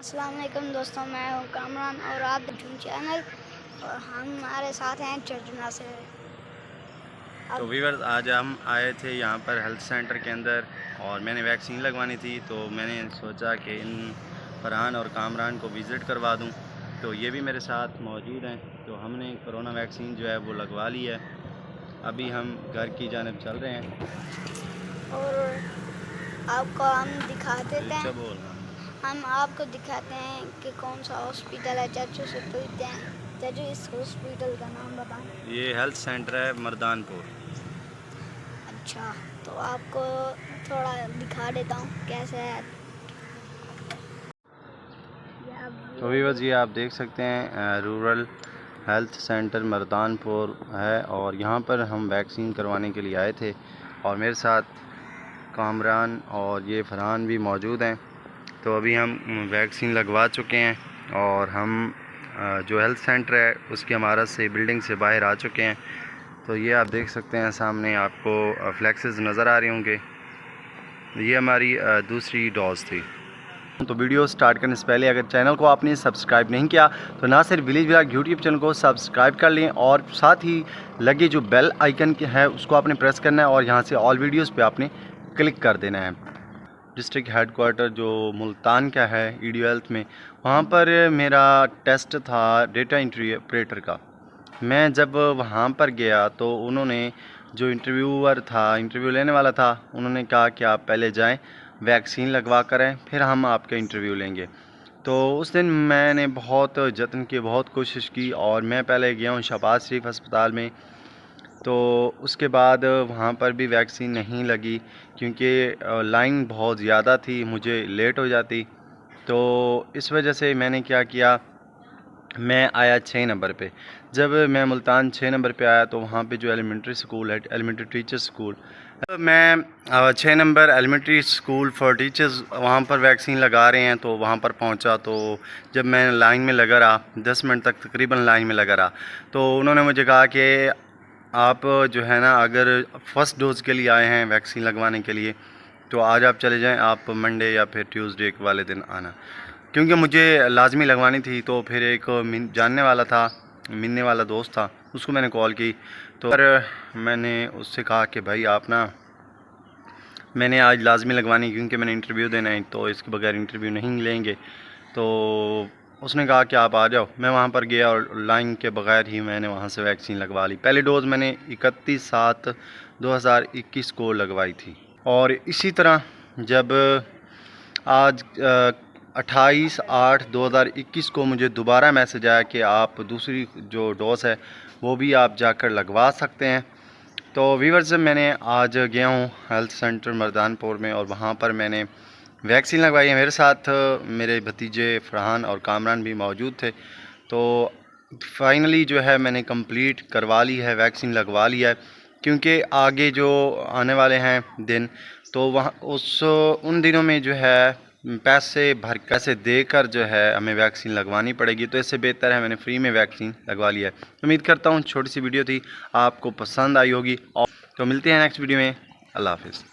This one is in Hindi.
अस्सलाम वालेकुम दोस्तों, मैं हूँ कामरान और आप देखूँ चैनल और हमारे साथ हैं चर्जना से। तो वीवर्स, आज हम आए थे यहाँ पर हेल्थ सेंटर के अंदर और मैंने वैक्सीन लगवानी थी। तो मैंने सोचा कि इन फरहान और कामरान को विज़िट करवा दूँ। तो ये भी मेरे साथ मौजूद हैं। तो हमने कोरोना वैक्सीन जो है वो लगवा ली है। अभी हम घर की जानिब चल रहे हैं और आपको हम दिखा देते अच्छा हैं बोल। हम आपको दिखाते हैं कि कौन सा हॉस्पिटल है। चाचू से पूछते हैं, चाचू इस हॉस्पिटल का नाम बताएं। ये हेल्थ सेंटर है मर्दानपुर। अच्छा, तो आपको थोड़ा दिखा देता हूँ कैसे है। तो वीवर्स, ये आप देख सकते हैं रूरल हेल्थ सेंटर मर्दानपुर है और यहाँ पर हम वैक्सीन करवाने के लिए आए थे और मेरे साथ कामरान और ये फरहान भी मौजूद हैं। तो अभी हम वैक्सीन लगवा चुके हैं और हम जो हेल्थ सेंटर है उसकी इमारत से, बिल्डिंग से बाहर आ चुके हैं। तो ये आप देख सकते हैं, सामने आपको फ्लैक्सेस नज़र आ रहे होंगे। ये हमारी दूसरी डोज थी। तो वीडियो स्टार्ट करने से पहले अगर चैनल को आपने सब्सक्राइब नहीं किया तो ना सिर्फ विलेज व्लॉग यूट्यूब चैनल को सब्सक्राइब कर लें और साथ ही लगे जो बेल आइकन है उसको आपने प्रेस करना है और यहाँ से ऑल वीडियोस पे आपने क्लिक कर देना है। डिस्ट्रिक्ट हेडक्वार्टर जो मुल्तान का है ईडियो हेल्थ में, वहाँ पर मेरा टेस्ट था डेटा एंट्री ऑपरेटर का। मैं जब वहाँ पर गया तो उन्होंने, जो इंटरव्यूअर था, इंटरव्यू लेने वाला था, उन्होंने कहा कि आप पहले जाएं, वैक्सीन लगवा कर आएँ, फिर हम आपका इंटरव्यू लेंगे। तो उस दिन मैंने बहुत जतन की, बहुत कोशिश की और मैं पहले गया हूँ शहबाज शरीफ अस्पताल में। तो उसके बाद वहाँ पर भी वैक्सीन नहीं लगी क्योंकि लाइन बहुत ज़्यादा थी, मुझे लेट हो जाती। तो इस वजह से मैंने क्या किया, मैं आया 6 नंबर पे। जब मैं मुल्तान 6 नंबर पे आया तो वहाँ पे जो एलिमेंट्री स्कूल है, एलिमेंट्री टीचर्स स्कूल, मैं 6 number elementary school for teachers, वहाँ पर वैक्सीन लगा रहे हैं। तो वहाँ पर पहुँचा तो जब मैं लाइन में लगा रहा, 10 मिनट तक तकरीबन लाइन में लगा रहा, तो उन्होंने मुझे कहा कि आप जो है ना, अगर फ़र्स्ट डोज़ के लिए आए हैं वैक्सीन लगवाने के लिए तो आज आप चले जाएं, आप मंडे या फिर ट्यूसडे वाले दिन आना, क्योंकि मुझे लाजमी लगवानी थी। तो फिर एक जानने वाला था, मिलने वाला दोस्त था, उसको मैंने कॉल की। तो फिर मैंने उससे कहा कि भाई आप ना, मैंने आज लाजमी लगवानी क्योंकि मैंने इंटरव्यू देना है, तो इसके बगैर इंटरव्यू नहीं लेंगे। तो उसने कहा कि आप आ जाओ। मैं वहाँ पर गया और लाइन के बगैर ही मैंने वहाँ से वैक्सीन लगवा ली। पहली डोज़ मैंने 31/7/2021 को लगवाई थी। और इसी तरह जब आज 28/8/2021 को मुझे दोबारा मैसेज आया कि आप दूसरी जो डोज़ है वो भी आप जाकर लगवा सकते हैं। तो वीवर्स, मैंने आज गया हूँ हेल्थ सेंटर मर्दानपुर में और वहाँ पर मैंने वैक्सीन लगवाई है। मेरे साथ मेरे भतीजे फरहान और कामरान भी मौजूद थे। तो फाइनली जो है मैंने कंप्लीट करवा ली है, वैक्सीन लगवा लिया है, क्योंकि आगे जो आने वाले हैं दिन, तो वहाँ उन दिनों में जो है पैसे देकर जो है हमें वैक्सीन लगवानी पड़ेगी। तो इससे बेहतर है मैंने फ्री में वैक्सीन लगवा लिया है। उम्मीद करता हूँ छोटी सी वीडियो थी, आपको पसंद आई होगी। और तो मिलते हैं नेक्स्ट वीडियो में। अल्लाह हाफिज़।